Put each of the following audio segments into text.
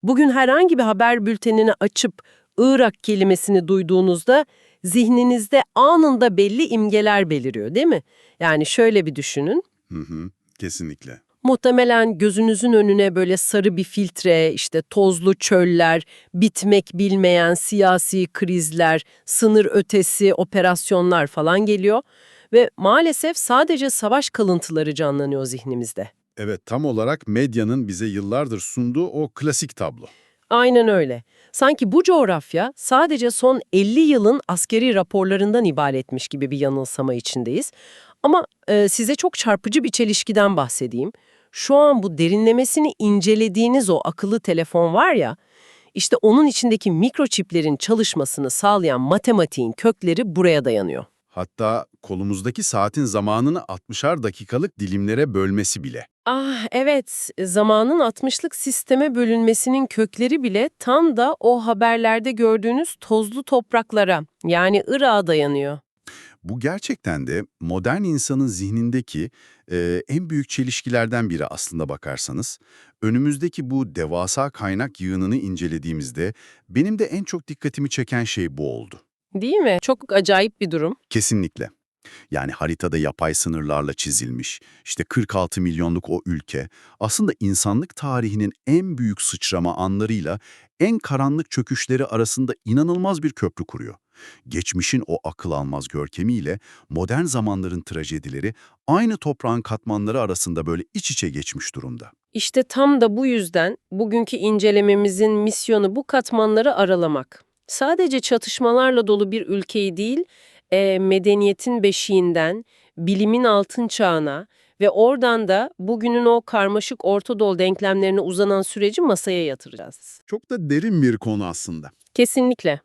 Bugün herhangi bir haber bültenini açıp Irak kelimesini duyduğunuzda zihninizde anında belli imgeler beliriyor, değil mi? Yani şöyle bir düşünün. Hı hı, kesinlikle. Muhtemelen gözünüzün önüne böyle sarı bir filtre, işte tozlu çöller, bitmek bilmeyen siyasi krizler, sınır ötesi operasyonlar falan geliyor ve maalesef sadece savaş kalıntıları canlanıyor zihnimizde. Evet, tam olarak medyanın bize yıllardır sunduğu o klasik tablo. Aynen öyle. Sanki bu coğrafya sadece son 50 yılın askeri raporlarından ibaretmiş gibi bir yanılsama içindeyiz. Ama size çok çarpıcı bir çelişkiden bahsedeyim. Şu an bu derinlemesini incelediğiniz o akıllı telefon var ya, işte onun içindeki mikroçiplerin çalışmasını sağlayan matematiğin kökleri buraya dayanıyor. Hatta kolumuzdaki saatin zamanını 60'ar dakikalık dilimlere bölmesi bile. Ah evet, zamanın 60'lık sisteme bölünmesinin kökleri bile tam da o haberlerde gördüğünüz tozlu topraklara, yani Irak'a dayanıyor. Bu gerçekten de modern insanın zihnindeki en büyük çelişkilerden biri aslında bakarsanız. Önümüzdeki bu devasa kaynak yığınını incelediğimizde benim de en çok dikkatimi çeken şey bu oldu. Değil mi? Çok acayip bir durum. Kesinlikle. Yani haritada yapay sınırlarla çizilmiş, işte 46 milyonluk o ülke, aslında insanlık tarihinin en büyük sıçrama anlarıyla en karanlık çöküşleri arasında inanılmaz bir köprü kuruyor. Geçmişin o akıl almaz görkemiyle modern zamanların trajedileri aynı toprağın katmanları arasında böyle iç içe geçmiş durumda. İşte tam da bu yüzden bugünkü incelememizin misyonu bu katmanları aralamak. Sadece çatışmalarla dolu bir ülkeyi değil, medeniyetin beşiğinden, bilimin altın çağına ve oradan da bugünün o karmaşık Orta Doğu denklemlerine uzanan süreci masaya yatıracağız. Çok da derin bir konu aslında. Kesinlikle.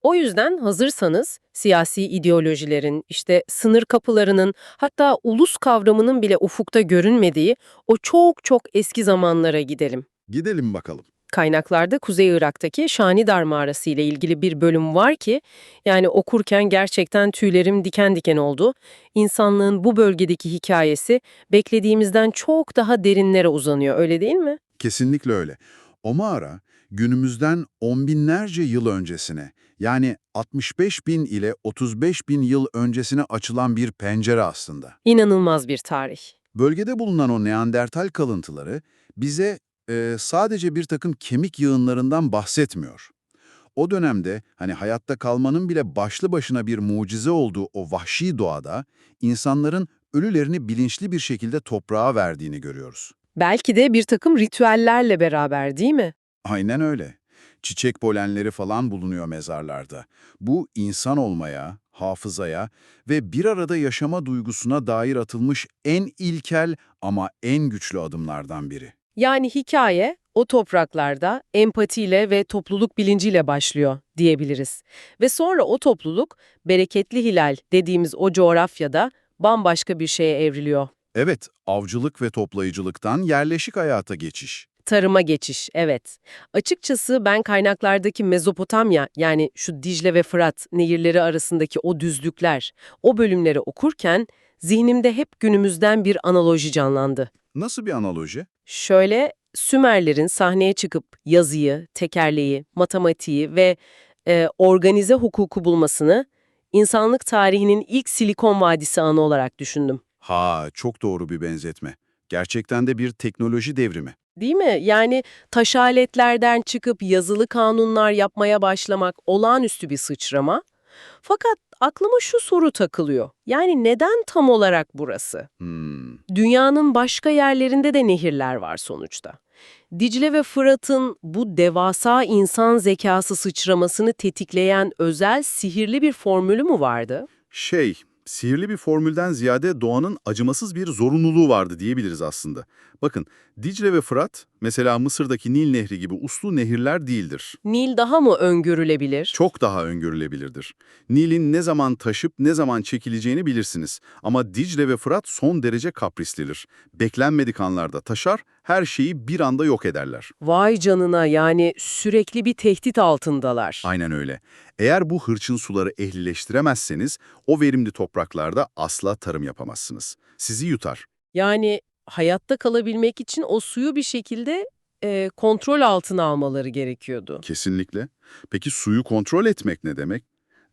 O yüzden hazırsanız siyasi ideolojilerin, işte sınır kapılarının, hatta ulus kavramının bile ufukta görünmediği o çok çok eski zamanlara gidelim. Gidelim bakalım. Kaynaklarda Kuzey Irak'taki Şanidar Mağarası ile ilgili bir bölüm var ki, yani okurken gerçekten tüylerim diken diken oldu. İnsanlığın bu bölgedeki hikayesi beklediğimizden çok daha derinlere uzanıyor, öyle değil mi? Kesinlikle öyle. O mağara günümüzden on binlerce yıl öncesine, yani 65 bin ile 35 bin yıl öncesine açılan bir pencere aslında. İnanılmaz bir tarih. Bölgede bulunan o Neandertal kalıntıları bize sadece bir takım kemik yığınlarından bahsetmiyor. O dönemde hani hayatta kalmanın bile başlı başına bir mucize olduğu o vahşi doğada insanların ölülerini bilinçli bir şekilde toprağa verdiğini görüyoruz. Belki de bir takım ritüellerle beraber, değil mi? Aynen öyle. Çiçek polenleri falan bulunuyor mezarlarda. Bu insan olmaya, hafızaya ve bir arada yaşama duygusuna dair atılmış en ilkel ama en güçlü adımlardan biri. Yani hikaye o topraklarda empatiyle ve topluluk bilinciyle başlıyor diyebiliriz. Ve sonra o topluluk bereketli hilal dediğimiz o coğrafyada bambaşka bir şeye evriliyor. Evet, avcılık ve toplayıcılıktan yerleşik hayata geçiş. Tarıma geçiş, evet. Açıkçası ben kaynaklardaki Mezopotamya, yani şu Dicle ve Fırat nehirleri arasındaki o düzlükler, o bölümleri okurken zihnimde hep günümüzden bir analoji canlandı. Nasıl bir analoji? Şöyle, Sümerlerin sahneye çıkıp yazıyı, tekerleği, matematiği ve organize hukuku bulmasını insanlık tarihinin ilk Silikon Vadisi anı olarak düşündüm. Ha, çok doğru bir benzetme. Gerçekten de bir teknoloji devrimi. Değil mi? Yani taş aletlerden çıkıp yazılı kanunlar yapmaya başlamak olağanüstü bir sıçrama. Fakat aklıma şu soru takılıyor. Yani neden tam olarak burası? Hmm. Dünyanın başka yerlerinde de nehirler var sonuçta. Dicle ve Fırat'ın bu devasa insan zekası sıçramasını tetikleyen özel sihirli bir formülü mü vardı? Sihirli bir formülden ziyade doğanın acımasız bir zorunluluğu vardı diyebiliriz aslında. Bakın, Dicle ve Fırat, mesela Mısır'daki Nil Nehri gibi uslu nehirler değildir. Nil daha mı öngörülebilir? Çok daha öngörülebilirdir. Nil'in ne zaman taşıp ne zaman çekileceğini bilirsiniz. Ama Dicle ve Fırat son derece kaprislidir. Beklenmedik anlarda taşar, her şeyi bir anda yok ederler. Vay canına, yani sürekli bir tehdit altındalar. Aynen öyle. Eğer bu hırçın suları ehlileştiremezseniz, o verimli topraklarda asla tarım yapamazsınız. Sizi yutar. Yani hayatta kalabilmek için o suyu bir şekilde kontrol altına almaları gerekiyordu. Kesinlikle. Peki suyu kontrol etmek ne demek?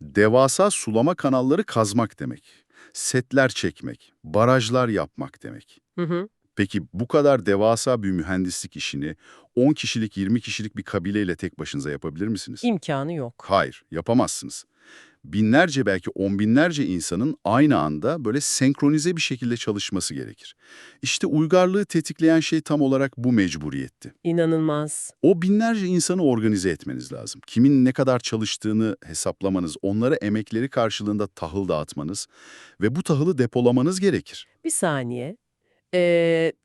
Devasa sulama kanalları kazmak demek. Setler çekmek, barajlar yapmak demek. Hı hı. Peki bu kadar devasa bir mühendislik işini 10 kişilik, 20 kişilik bir kabileyle tek başınıza yapabilir misiniz? İmkanı yok. Hayır, yapamazsınız. Binlerce belki on binlerce insanın aynı anda böyle senkronize bir şekilde çalışması gerekir. İşte uygarlığı tetikleyen şey tam olarak bu mecburiyetti. İnanılmaz. O binlerce insanı organize etmeniz lazım. Kimin ne kadar çalıştığını hesaplamanız, onlara emekleri karşılığında tahıl dağıtmanız ve bu tahılı depolamanız gerekir. Bir saniye.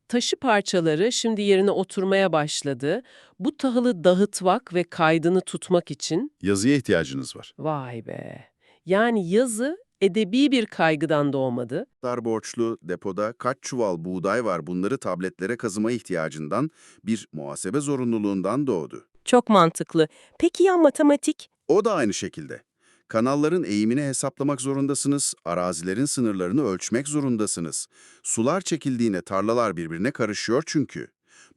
Taşı parçaları şimdi yerine oturmaya başladı. Bu tahılı dağıtmak ve kaydını tutmak için Yazıya ihtiyacınız var. vay be. Yani yazı edebi bir kaygıdan doğmadı. Dar borçlu depoda kaç çuval buğday var bunları tabletlere kazıma ihtiyacından bir muhasebe zorunluluğundan doğdu. Çok mantıklı. Peki ya matematik? O da aynı şekilde. Kanalların eğimini hesaplamak zorundasınız, arazilerin sınırlarını ölçmek zorundasınız. Sular çekildiğine tarlalar birbirine karışıyor çünkü.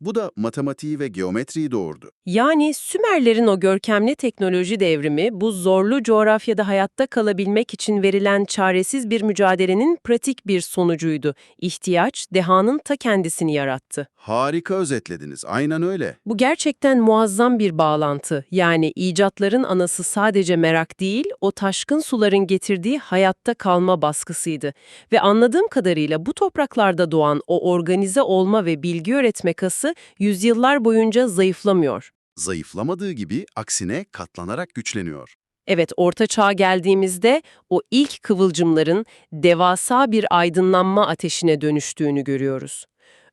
Bu da matematiği ve geometriyi doğurdu. Yani Sümerlerin o görkemli teknoloji devrimi bu zorlu coğrafyada hayatta kalabilmek için verilen çaresiz bir mücadelenin pratik bir sonucuydu. İhtiyaç, dehanın ta kendisini yarattı. Harika özetlediniz, aynen öyle. Bu gerçekten muazzam bir bağlantı. Yani icatların anası sadece merak değil, o taşkın suların getirdiği hayatta kalma baskısıydı. Ve anladığım kadarıyla bu topraklarda doğan o organize olma ve bilgi öğretme kası yüzyıllar boyunca zayıflamıyor. Zayıflamadığı gibi aksine katlanarak güçleniyor. Evet, Orta Çağ'a geldiğimizde o ilk kıvılcımların devasa bir aydınlanma ateşine dönüştüğünü görüyoruz.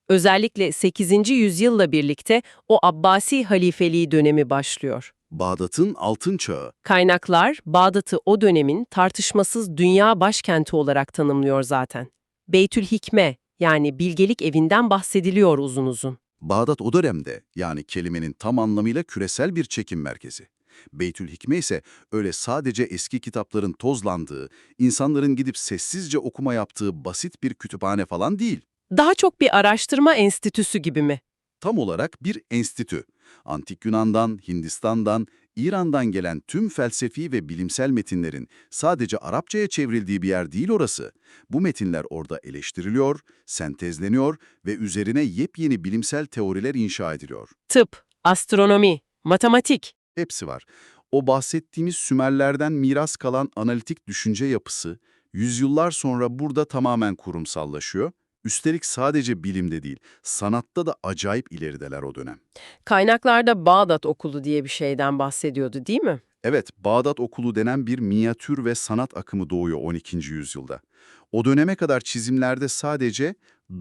Özellikle 8. yüzyılla birlikte o Abbasi halifeliği dönemi başlıyor. Bağdat'ın altın çağı. Kaynaklar Bağdat'ı o dönemin tartışmasız dünya başkenti olarak tanımlıyor zaten. Beytülhikme yani bilgelik evinden bahsediliyor uzun uzun. Bağdat o dönemde, yani kelimenin tam anlamıyla küresel bir çekim merkezi. Beytülhikme ise öyle sadece eski kitapların tozlandığı, insanların gidip sessizce okuma yaptığı basit bir kütüphane falan değil. Daha çok bir araştırma enstitüsü gibi mi? Tam olarak bir enstitü. Antik Yunan'dan, Hindistan'dan, İran'dan gelen tüm felsefi ve bilimsel metinlerin sadece Arapçaya çevrildiği bir yer değil orası. Bu metinler orada eleştiriliyor, sentezleniyor ve üzerine yepyeni bilimsel teoriler inşa ediliyor. Tıp, astronomi, matematik. Hepsi var. O bahsettiğimiz Sümerlerden miras kalan analitik düşünce yapısı, yüzyıllar sonra burada tamamen kurumsallaşıyor. Üstelik sadece bilimde değil, sanatta da acayip ilerideler o dönem. Kaynaklarda Bağdat Okulu diye bir şeyden bahsediyordu, değil mi? Evet, Bağdat Okulu denen bir minyatür ve sanat akımı doğuyor 12. yüzyılda. O döneme kadar çizimlerde sadece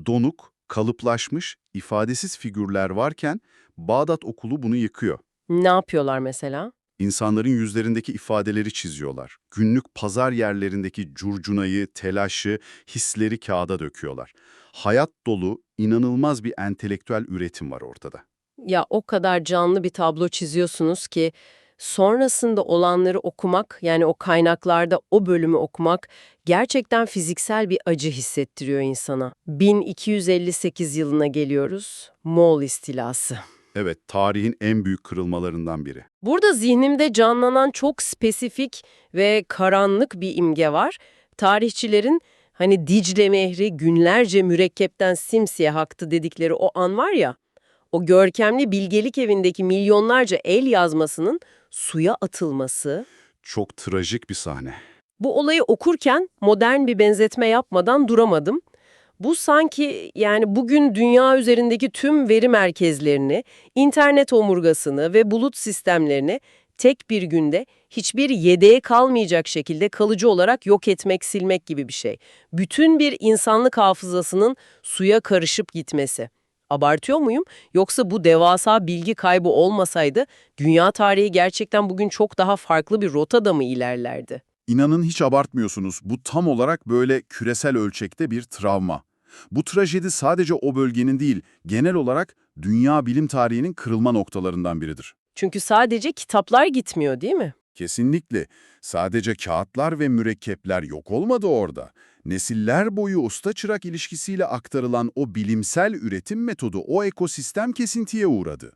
donuk, kalıplaşmış, ifadesiz figürler varken Bağdat Okulu bunu yıkıyor. Ne yapıyorlar mesela? İnsanların yüzlerindeki ifadeleri çiziyorlar. Günlük pazar yerlerindeki curcunayı, telaşı, hisleri kağıda döküyorlar. Hayat dolu, inanılmaz bir entelektüel üretim var ortada. Ya o kadar canlı bir tablo çiziyorsunuz ki sonrasında olanları okumak, yani o kaynaklarda o bölümü okumak gerçekten fiziksel bir acı hissettiriyor insana. 1258 yılına geliyoruz. Moğol istilası. Evet, tarihin en büyük kırılmalarından biri. Burada zihnimde canlanan çok spesifik ve karanlık bir imge var. Tarihçilerin hani Dicle Nehri günlerce mürekkepten simsiyah aktı dedikleri o an var ya, o görkemli bilgelik evindeki milyonlarca el yazmasının suya atılması. Çok trajik bir sahne. Bu olayı okurken modern bir benzetme yapmadan duramadım. Bu sanki yani bugün dünya üzerindeki tüm veri merkezlerini, internet omurgasını ve bulut sistemlerini tek bir günde hiçbir yedeğe kalmayacak şekilde kalıcı olarak yok etmek, silmek gibi bir şey. Bütün bir insanlık hafızasının suya karışıp gitmesi. Abartıyor muyum? Yoksa bu devasa bilgi kaybı olmasaydı dünya tarihi gerçekten bugün çok daha farklı bir rotada mı ilerlerdi? İnanın hiç abartmıyorsunuz. Bu tam olarak böyle küresel ölçekte bir travma. Bu trajedi sadece o bölgenin değil, genel olarak dünya bilim tarihinin kırılma noktalarından biridir. Çünkü sadece kitaplar gitmiyor, değil mi? Kesinlikle. Sadece kağıtlar ve mürekkepler yok olmadı orada. Nesiller boyu usta-çırak ilişkisiyle aktarılan o bilimsel üretim metodu, o ekosistem kesintiye uğradı.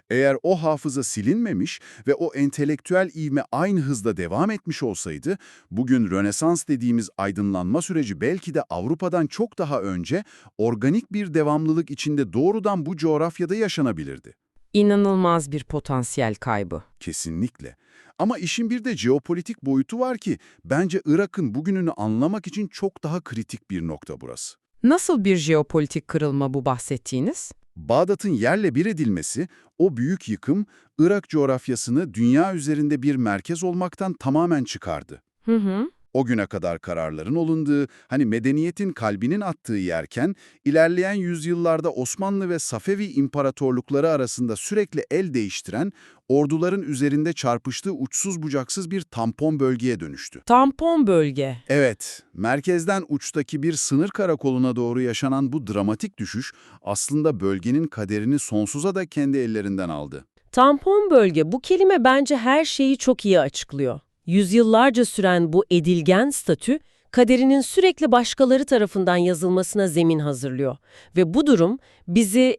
Eğer o hafıza silinmemiş ve o entelektüel ivme aynı hızla devam etmiş olsaydı, bugün Rönesans dediğimiz aydınlanma süreci belki de Avrupa'dan çok daha önce organik bir devamlılık içinde doğrudan bu coğrafyada yaşanabilirdi. İnanılmaz bir potansiyel kaybı. Kesinlikle. Ama işin bir de jeopolitik boyutu var ki bence Irak'ın bugününü anlamak için çok daha kritik bir nokta burası. Nasıl bir jeopolitik kırılma bu bahsettiğiniz? Bağdat'ın yerle bir edilmesi, o büyük yıkım, Irak coğrafyasını dünya üzerinde bir merkez olmaktan tamamen çıkardı. Hı hı. O güne kadar kararların olunduğu, hani medeniyetin kalbinin attığı yerken, ilerleyen yüzyıllarda Osmanlı ve Safevi imparatorlukları arasında sürekli el değiştiren, orduların üzerinde çarpıştığı uçsuz bucaksız bir tampon bölgeye dönüştü. Tampon bölge. Evet, merkezden uçtaki bir sınır karakoluna doğru yaşanan bu dramatik düşüş, aslında bölgenin kaderini sonsuza da kendi ellerinden aldı. Tampon bölge, bu kelime bence her şeyi çok iyi açıklıyor. Yüzyıllarca süren bu edilgen statü, kaderinin sürekli başkaları tarafından yazılmasına zemin hazırlıyor. Ve bu durum bizi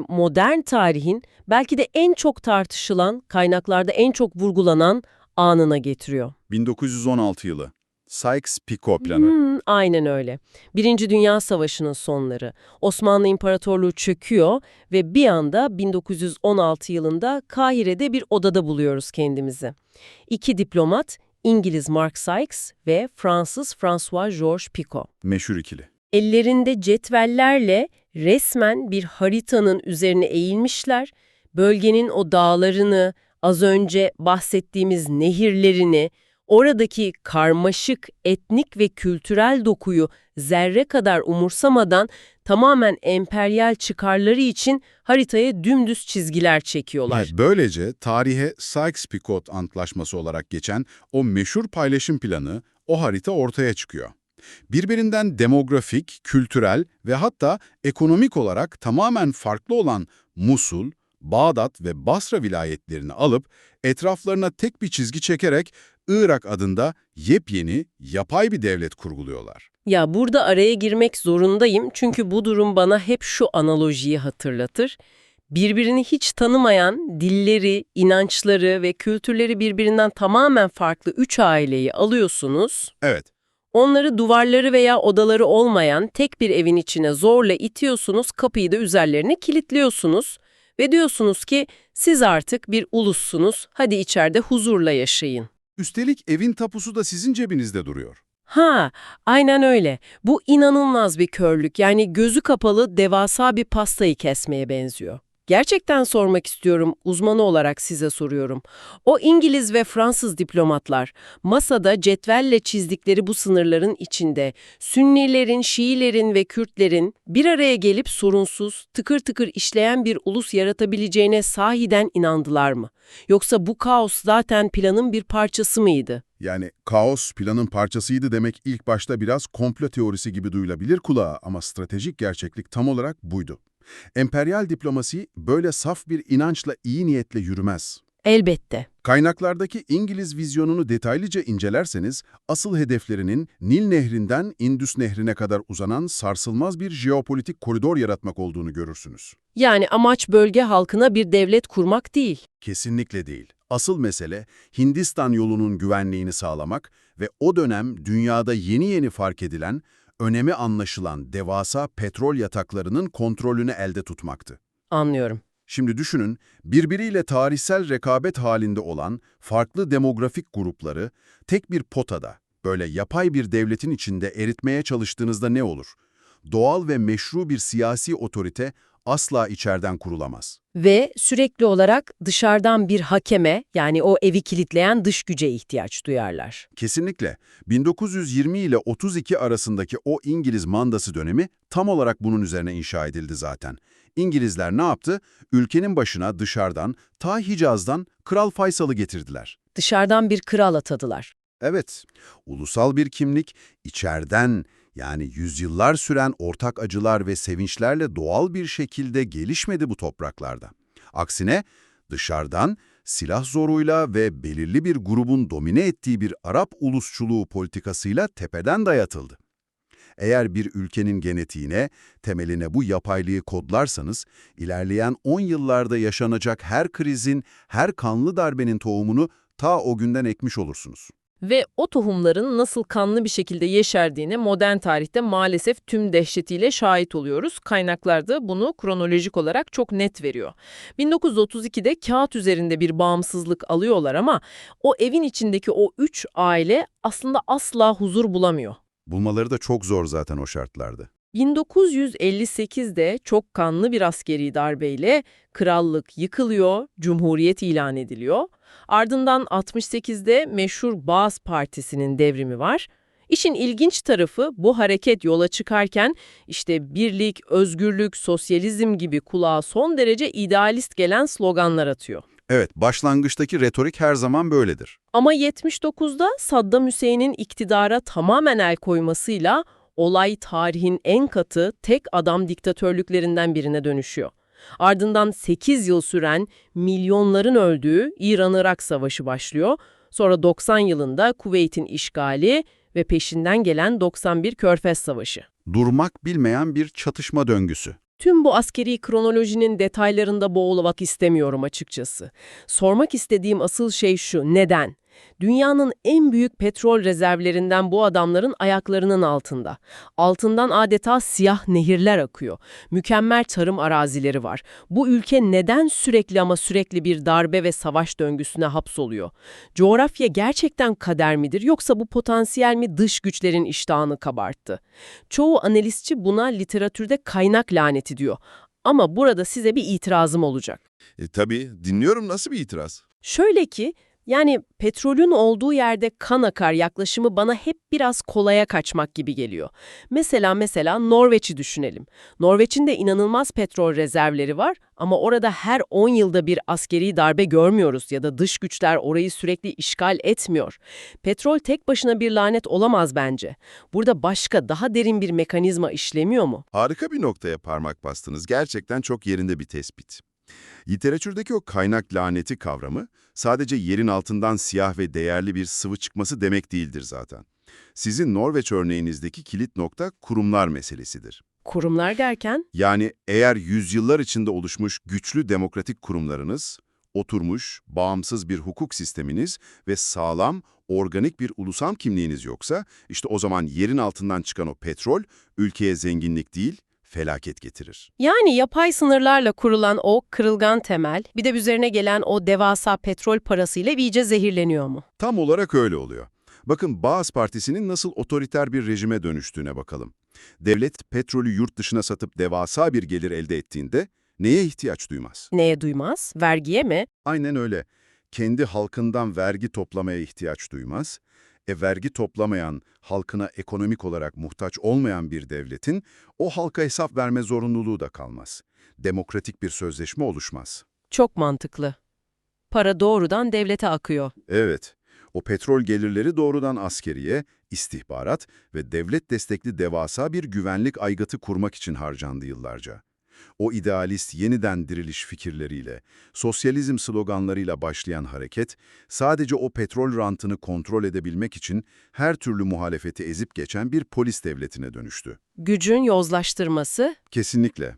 modern tarihin belki de en çok tartışılan, kaynaklarda en çok vurgulanan anına getiriyor. 1916 yılı. Sykes-Picot planı. Aynen öyle. Birinci Dünya Savaşı'nın sonları. Osmanlı İmparatorluğu çöküyor ve bir anda 1916 yılında Kahire'de bir odada buluyoruz kendimizi. İki diplomat, İngiliz Mark Sykes ve Fransız François-Georges Picot. Meşhur ikili. Ellerinde cetvellerle resmen bir haritanın üzerine eğilmişler, bölgenin o dağlarını, az önce bahsettiğimiz nehirlerini, oradaki karmaşık etnik ve kültürel dokuyu zerre kadar umursamadan tamamen emperyal çıkarları için haritaya dümdüz çizgiler çekiyorlar. Evet, böylece tarihe Sykes-Picot Antlaşması olarak geçen o meşhur paylaşım planı, o harita ortaya çıkıyor. Birbirinden demografik, kültürel ve hatta ekonomik olarak tamamen farklı olan Musul, Bağdat ve Basra vilayetlerini alıp etraflarına tek bir çizgi çekerek Irak adında yepyeni, yapay bir devlet kurguluyorlar. Ya burada araya girmek zorundayım çünkü bu durum bana hep şu analojiyi hatırlatır. Birbirini hiç tanımayan dilleri, inançları ve kültürleri birbirinden tamamen farklı üç aileyi alıyorsunuz. Evet, Onları duvarları veya odaları olmayan tek bir evin içine zorla itiyorsunuz, kapıyı da üzerlerine kilitliyorsunuz ve diyorsunuz ki siz artık bir ulussunuz, hadi içeride huzurla yaşayın. üstelik evin tapusu da sizin cebinizde duruyor. Ha, aynen öyle. Bu inanılmaz bir körlük. Yani gözü kapalı devasa bir pastayı kesmeye benziyor. Gerçekten sormak istiyorum, uzmanı olarak size soruyorum. O İngiliz ve Fransız diplomatlar masada cetvelle çizdikleri bu sınırların içinde Sünnilerin, Şiilerin ve Kürtlerin bir araya gelip sorunsuz, tıkır tıkır işleyen bir ulus yaratabileceğine sahiden inandılar mı? Yoksa bu kaos zaten planın bir parçası mıydı? Yani kaos planın parçasıydı demek ilk başta biraz komplo teorisi gibi duyulabilir kulağa ama stratejik gerçeklik tam olarak buydu. Emperyal diplomasi böyle saf bir inançla iyi niyetle yürümez. Elbette. Kaynaklardaki İngiliz vizyonunu detaylıca incelerseniz, asıl hedeflerinin Nil Nehri'nden Indus Nehri'ne kadar uzanan sarsılmaz bir jeopolitik koridor yaratmak olduğunu görürsünüz. Yani amaç bölge halkına bir devlet kurmak değil. Kesinlikle değil. Asıl mesele Hindistan yolunun güvenliğini sağlamak ve o dönem dünyada yeni fark edilen, önemi anlaşılan devasa petrol yataklarının kontrolünü elde tutmaktı. Anlıyorum. Şimdi düşünün, birbiriyle tarihsel rekabet halinde olan farklı demografik grupları tek bir potada, böyle yapay bir devletin içinde eritmeye çalıştığınızda ne olur? Doğal ve meşru bir siyasi otorite asla içeriden kurulamaz. Ve sürekli olarak dışarıdan bir hakeme, yani o evi kilitleyen dış güce ihtiyaç duyarlar. Kesinlikle. 1920 ile 32 arasındaki o İngiliz mandası dönemi tam olarak bunun üzerine inşa edildi zaten. İngilizler ne yaptı? Ülkenin başına dışarıdan, ta Hicaz'dan Kral Faysal'ı getirdiler. Dışarıdan bir kral atadılar. Evet, ulusal bir kimlik içeriden, yani yüzyıllar süren ortak acılar ve sevinçlerle doğal bir şekilde gelişmedi bu topraklarda. Aksine dışarıdan silah zoruyla ve belirli bir grubun domine ettiği bir Arap ulusçuluğu politikasıyla tepeden dayatıldı. Eğer bir ülkenin genetiğine, temeline bu yapaylıyı kodlarsanız, ilerleyen 10 yıllarda yaşanacak her krizin, her kanlı darbenin tohumunu ta o günden ekmiş olursunuz. Ve o tohumların nasıl kanlı bir şekilde yeşerdiğine modern tarihte maalesef tüm dehşetiyle şahit oluyoruz. Kaynaklar da bunu kronolojik olarak çok net veriyor. 1932'de kağıt üzerinde bir bağımsızlık alıyorlar ama o evin içindeki o 3 aile aslında asla huzur bulamıyor. Bulmaları da çok zor zaten o şartlarda. 1958'de çok kanlı bir askeri darbeyle krallık yıkılıyor, cumhuriyet ilan ediliyor. Ardından 68'de meşhur Baas Partisi'nin devrimi var. İşin ilginç tarafı bu hareket yola çıkarken işte birlik, özgürlük, sosyalizm gibi kulağa son derece idealist gelen sloganlar atıyor. Evet, başlangıçtaki retorik her zaman böyledir. Ama 79'da Saddam Hüseyin'in iktidara tamamen el koymasıyla olay tarihin en katı tek adam diktatörlüklerinden birine dönüşüyor. Ardından 8 yıl süren milyonların öldüğü İran-Irak Savaşı başlıyor. Sonra 90 yılında Kuveyt'in işgali ve peşinden gelen 91 Körfez Savaşı. Durmak bilmeyen bir çatışma döngüsü. Tüm bu askeri kronolojinin detaylarında boğulmak istemiyorum açıkçası. Sormak istediğim asıl şey şu: neden? Dünyanın en büyük petrol rezervlerinden bu adamların ayaklarının altında. Altından adeta siyah nehirler akıyor. Mükemmel tarım arazileri var. Bu ülke neden sürekli ama sürekli bir darbe ve savaş döngüsüne hapsoluyor? Coğrafya gerçekten kader midir yoksa bu potansiyel mi dış güçlerin iştahını kabarttı? Çoğu analistçi buna literatürde kaynak laneti diyor. Ama burada size bir itirazım olacak. Tabii, dinliyorum, nasıl bir itiraz? Şöyle ki, yani petrolün olduğu yerde kan akar yaklaşımı bana hep biraz kolaya kaçmak gibi geliyor. Mesela Norveç'i düşünelim. Norveç'in de inanılmaz petrol rezervleri var ama orada her 10 yılda bir askeri darbe görmüyoruz ya da dış güçler orayı sürekli işgal etmiyor. Petrol tek başına bir lanet olamaz bence. Burada başka, daha derin bir mekanizma işlemiyor mu? Harika bir noktaya parmak bastınız. Gerçekten çok yerinde bir tespit. Literatürdeki o kaynak laneti kavramı sadece yerin altından siyah ve değerli bir sıvı çıkması demek değildir zaten. Sizin Norveç örneğinizdeki kilit nokta kurumlar meselesidir. Kurumlar derken? Yani eğer yüzyıllar içinde oluşmuş güçlü demokratik kurumlarınız, oturmuş, bağımsız bir hukuk sisteminiz ve sağlam, organik bir ulusal kimliğiniz yoksa, işte o zaman yerin altından çıkan o petrol, ülkeye zenginlik değil, felaket getirir. Yani yapay sınırlarla kurulan o kırılgan temel, bir de üzerine gelen o devasa petrol parasıyla iyice zehirleniyor mu? Tam olarak öyle oluyor. Bakın Baas Partisi'nin nasıl otoriter bir rejime dönüştüğüne bakalım. Devlet petrolü yurt dışına satıp devasa bir gelir elde ettiğinde neye ihtiyaç duymaz? Neye duymaz? Vergiye mi? Aynen öyle. Kendi halkından vergi toplamaya ihtiyaç duymaz. Vergi toplamayan, halkına ekonomik olarak muhtaç olmayan bir devletin o halka hesap verme zorunluluğu da kalmaz. Demokratik bir sözleşme oluşmaz. Çok mantıklı. Para doğrudan devlete akıyor. Evet, o petrol gelirleri doğrudan askeriye, istihbarat ve devlet destekli devasa bir güvenlik aygıtı kurmak için harcandı yıllarca. O idealist yeniden diriliş fikirleriyle, sosyalizm sloganlarıyla başlayan hareket, sadece o petrol rantını kontrol edebilmek için her türlü muhalefeti ezip geçen bir polis devletine dönüştü. Gücün yozlaştırması. Kesinlikle.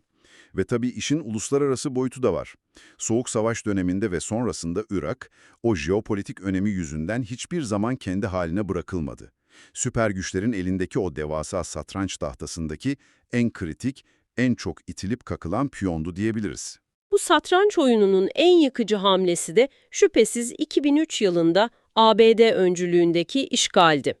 Ve tabii işin uluslararası boyutu da var. Soğuk Savaş döneminde ve sonrasında Irak, o jeopolitik önemi yüzünden hiçbir zaman kendi haline bırakılmadı. Süper güçlerin elindeki o devasa satranç tahtasındaki en kritik, en çok itilip kakılan piyondu diyebiliriz. Bu satranç oyununun en yıkıcı hamlesi de şüphesiz 2003 yılında ABD öncülüğündeki işgaldi.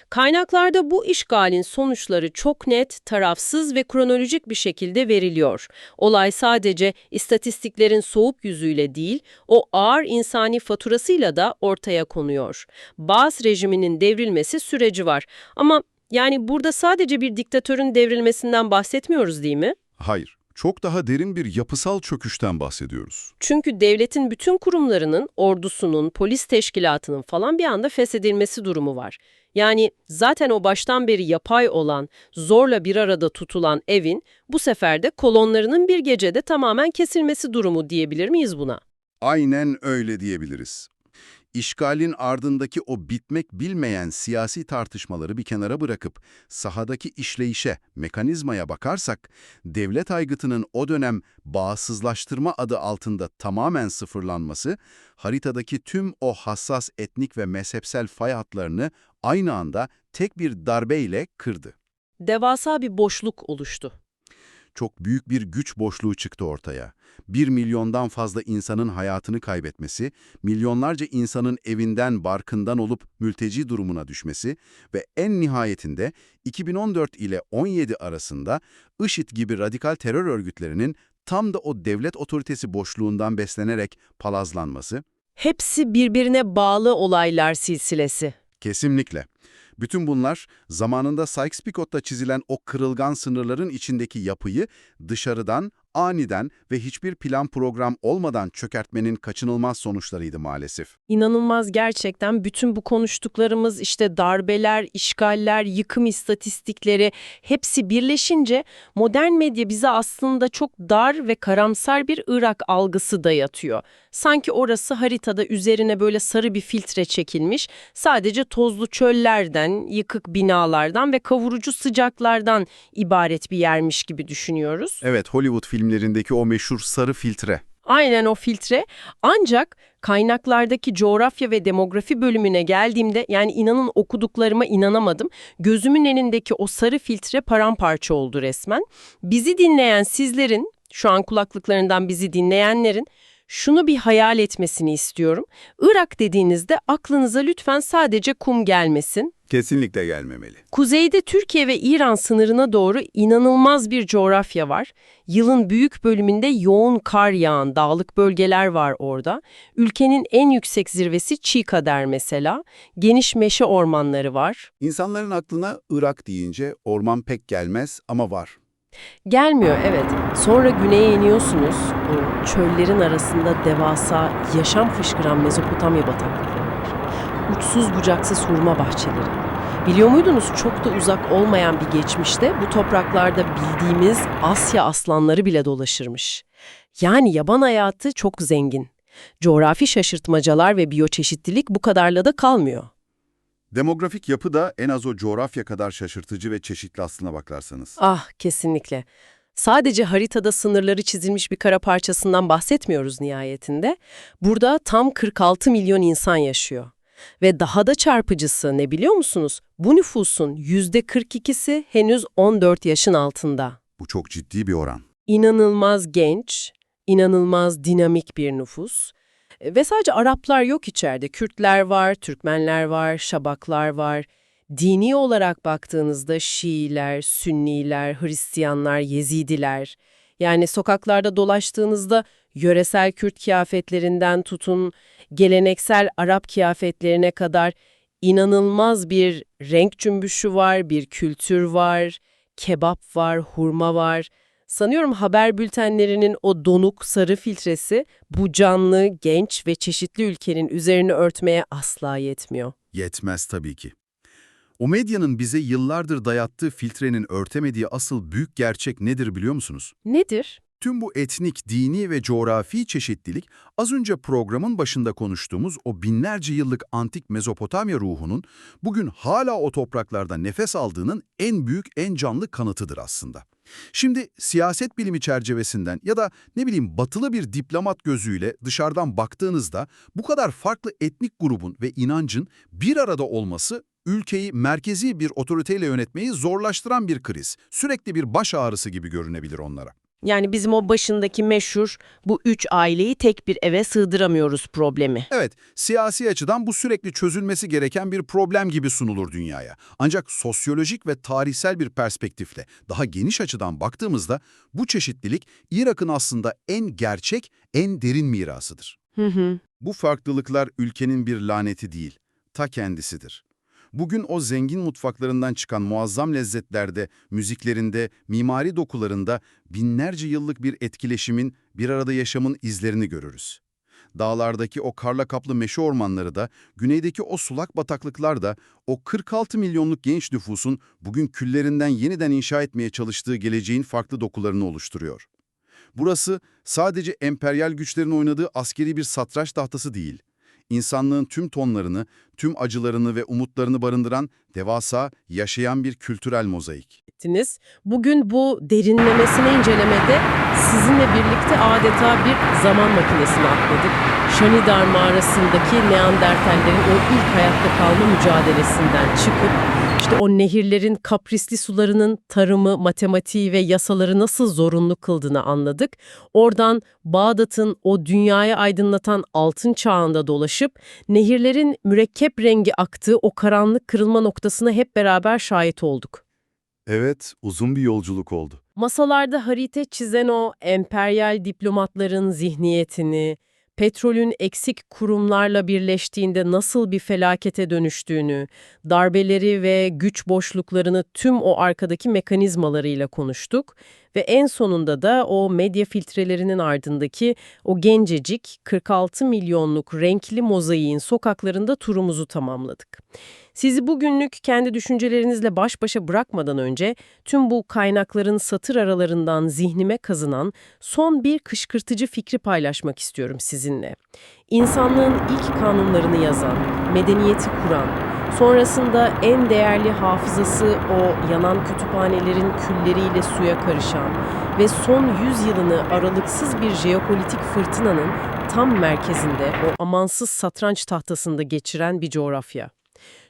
Kaynaklarda bu işgalin sonuçları çok net, tarafsız ve kronolojik bir şekilde veriliyor. Olay sadece istatistiklerin soğuk yüzüyle değil, o ağır insani faturasıyla da ortaya konuyor. Baas rejiminin devrilmesi süreci var ama yani burada sadece bir diktatörün devrilmesinden bahsetmiyoruz değil mi? Hayır, çok daha derin bir yapısal çöküşten bahsediyoruz. Çünkü devletin bütün kurumlarının, ordusunun, polis teşkilatının falan bir anda feshedilmesi durumu var. Yani zaten o baştan beri yapay olan, zorla bir arada tutulan evin bu sefer de kolonlarının bir gecede tamamen kesilmesi durumu diyebilir miyiz buna? Aynen öyle diyebiliriz. İşgalin ardındaki o bitmek bilmeyen siyasi tartışmaları bir kenara bırakıp sahadaki işleyişe, mekanizmaya bakarsak, devlet aygıtının o dönem bağımsızlaştırma adı altında tamamen sıfırlanması, haritadaki tüm o hassas etnik ve mezhepsel fay hatlarını aynı anda tek bir darbeyle kırdı. Devasa bir boşluk oluştu. Çok büyük bir güç boşluğu çıktı ortaya. 1 milyondan fazla insanın hayatını kaybetmesi, milyonlarca insanın evinden, barkından olup mülteci durumuna düşmesi ve en nihayetinde 2014 ile 17 arasında IŞİD gibi radikal terör örgütlerinin tam da o devlet otoritesi boşluğundan beslenerek palazlanması. Hepsi birbirine bağlı olaylar silsilesi. Kesinlikle. Bütün bunlar zamanında Sykes-Picot'ta çizilen o kırılgan sınırların içindeki yapıyı dışarıdan, aniden ve hiçbir plan program olmadan çökertmenin kaçınılmaz sonuçlarıydı maalesef. İnanılmaz gerçekten bütün bu konuştuklarımız işte darbeler, işgaller, yıkım istatistikleri hepsi birleşince modern medya bize aslında çok dar ve karamsar bir Irak algısı dayatıyor. Sanki orası haritada üzerine böyle sarı bir filtre çekilmiş, sadece tozlu çöllerden, yıkık binalardan ve kavurucu sıcaklardan ibaret bir yermiş gibi düşünüyoruz. Evet, Hollywood filmlerindeki o meşhur sarı filtre. Aynen o filtre. Ancak kaynaklardaki coğrafya ve demografi bölümüne geldiğimde yani inanın okuduklarıma inanamadım. Gözümün önündeki o sarı filtre paramparça oldu resmen. Bizi dinleyen sizlerin, şu an kulaklıklarından bizi dinleyenlerin şunu bir hayal etmesini istiyorum. Irak dediğinizde aklınıza lütfen sadece kum gelmesin. Kesinlikle gelmemeli. Kuzeyde Türkiye ve İran sınırına doğru inanılmaz bir coğrafya var. Yılın büyük bölümünde yoğun kar yağan dağlık bölgeler var orada. Ülkenin en yüksek zirvesi Çiğkader mesela. Geniş meşe ormanları var. İnsanların aklına Irak deyince orman pek gelmez ama var. Gelmiyor evet. Sonra güneye iniyorsunuz. O çöllerin arasında devasa, yaşam fışkıran Mezopotamya bataklıkları var. Uçsuz bucaksız hurma bahçeleri. Biliyor muydunuz çok da uzak olmayan bir geçmişte bu topraklarda bildiğimiz Asya aslanları bile dolaşırmış. Yani yaban hayatı çok zengin. Coğrafi şaşırtmacalar ve biyoçeşitlilik bu kadarla da kalmıyor. Demografik yapı da en az o coğrafya kadar şaşırtıcı ve çeşitli aslına bakarsanız. Ah, kesinlikle. Sadece haritada sınırları çizilmiş bir kara parçasından bahsetmiyoruz nihayetinde. Burada tam 46 milyon insan yaşıyor. Ve daha da çarpıcısı ne biliyor musunuz? Bu nüfusun %42'si henüz 14 yaşın altında. Bu çok ciddi bir oran. İnanılmaz genç, inanılmaz dinamik bir nüfus. Ve sadece Araplar yok içeride. Kürtler var, Türkmenler var, Şabaklar var. Dini olarak baktığınızda Şiiler, Sünniler, Hristiyanlar, Yezidiler. Yani sokaklarda dolaştığınızda yöresel Kürt kıyafetlerinden tutun, geleneksel Arap kıyafetlerine kadar inanılmaz bir renk cümbüşü var, bir kültür var, kebap var, hurma var. Sanıyorum haber bültenlerinin o donuk sarı filtresi bu canlı, genç ve çeşitli ülkenin üzerini örtmeye asla yetmiyor. Yetmez tabii ki. O medyanın bize yıllardır dayattığı filtrenin örtemediği asıl büyük gerçek nedir biliyor musunuz? Nedir? Tüm bu etnik, dini ve coğrafi çeşitlilik az önce programın başında konuştuğumuz o binlerce yıllık antik Mezopotamya ruhunun bugün hala o topraklarda nefes aldığının en büyük, en canlı kanıtıdır aslında. Şimdi siyaset bilimi çerçevesinden ya da ne bileyim batılı bir diplomat gözüyle dışarıdan baktığınızda bu kadar farklı etnik grubun ve inancın bir arada olması ülkeyi merkezi bir otoriteyle yönetmeyi zorlaştıran bir kriz, sürekli bir baş ağrısı gibi görünebilir onlara. Yani bizim o başındaki meşhur bu 3 aileyi tek bir eve sığdıramıyoruz problemi. Evet, siyasi açıdan bu sürekli çözülmesi gereken bir problem gibi sunulur dünyaya. Ancak sosyolojik ve tarihsel bir perspektifle daha geniş açıdan baktığımızda bu çeşitlilik Irak'ın aslında en gerçek, en derin mirasıdır. Bu farklılıklar ülkenin bir laneti değil, ta kendisidir. Bugün o zengin mutfaklarından çıkan muazzam lezzetlerde, müziklerinde, mimari dokularında binlerce yıllık bir etkileşimin, bir arada yaşamın izlerini görürüz. Dağlardaki o karla kaplı meşe ormanları da, güneydeki o sulak bataklıklar da, o 46 milyonluk genç nüfusun bugün küllerinden yeniden inşa etmeye çalıştığı geleceğin farklı dokularını oluşturuyor. Burası sadece emperyal güçlerin oynadığı askeri bir satranç tahtası değil. İnsanlığın tüm tonlarını, tüm acılarını ve umutlarını barındıran devasa, yaşayan bir kültürel mozaik. ettiniz. Bugün bu derinlemesine incelemede sizinle birlikte adeta bir zaman makinesine atladık. Şanidar mağarasındaki Neandertallerin o ilk hayatta kalma mücadelesinden çıkıp işte o nehirlerin kaprisli sularının tarımı, matematiği ve yasaları nasıl zorunlu kıldığını anladık. Oradan Bağdat'ın o dünyayı aydınlatan altın çağında dolaşıp nehirlerin mürekkep rengi aktığı o karanlık kırılma noktasına hep beraber şahit olduk. Evet, uzun bir yolculuk oldu. Masalarda harita çizen o emperyal diplomatların zihniyetini, petrolün eksik kurumlarla birleştiğinde nasıl bir felakete dönüştüğünü, darbeleri ve güç boşluklarını tüm o arkadaki mekanizmalarıyla konuştuk ve en sonunda da o medya filtrelerinin ardındaki o gencecik 46 milyonluk renkli mozaiğin sokaklarında turumuzu tamamladık. Sizi bugünlük kendi düşüncelerinizle baş başa bırakmadan önce tüm bu kaynakların satır aralarından zihnime kazınan son bir kışkırtıcı fikri paylaşmak istiyorum sizinle. İnsanlığın ilk kanunlarını yazan, medeniyeti kuran, sonrasında en değerli hafızası o yanan kütüphanelerin külleriyle suya karışan ve son 100 yılını aralıksız bir jeopolitik fırtınanın tam merkezinde o amansız satranç tahtasında geçiren bir coğrafya.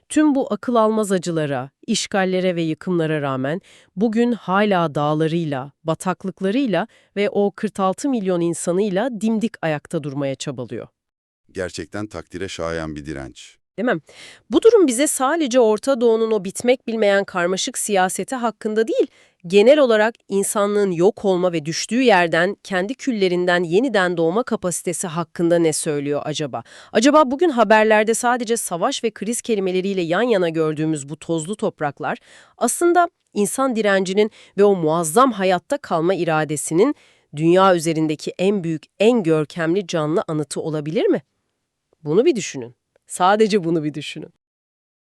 Tüm bu akıl almaz acılara, işgallere ve yıkımlara rağmen bugün hala dağlarıyla, bataklıklarıyla ve o 46 milyon insanıyla dimdik ayakta durmaya çabalıyor. Gerçekten takdire şayan bir direnç. Değil mi? Bu durum bize sadece Orta Doğu'nun o bitmek bilmeyen karmaşık siyaseti hakkında değil, genel olarak insanlığın yok olma ve düştüğü yerden, kendi küllerinden yeniden doğma kapasitesi hakkında ne söylüyor acaba? Acaba bugün haberlerde sadece savaş ve kriz kelimeleriyle yan yana gördüğümüz bu tozlu topraklar, aslında insan direncinin ve o muazzam hayatta kalma iradesinin dünya üzerindeki en büyük, en görkemli canlı anıtı olabilir mi? Bunu bir düşünün. Sadece bunu bir düşünün.